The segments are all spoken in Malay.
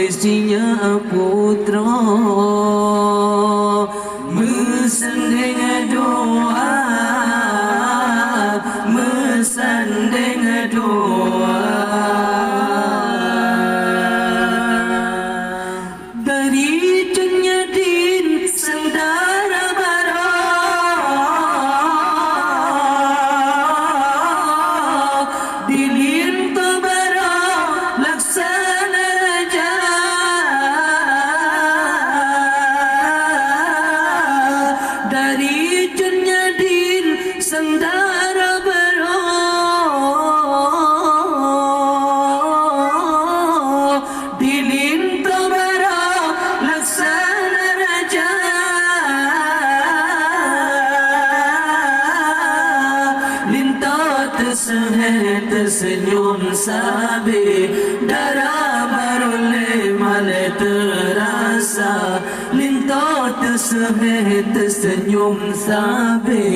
lesinya putra mesanding doa mesanding doa dari dunia din saudara bara dilin tabara laksana raja dari dunia din saudara bara dilin tabara laksana raja lintot tersenyum sabi darah barole male terasa lintot tersenyum sabi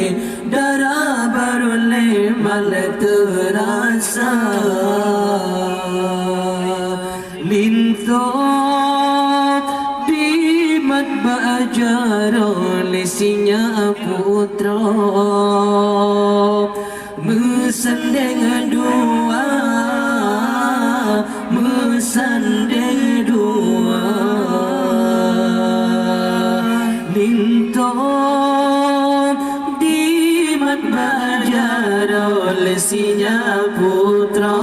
darah barole male terasa lintot di matba ajaro lesinya putra mesanding doa mesanding doa lintot di matba ajaro lesinya putra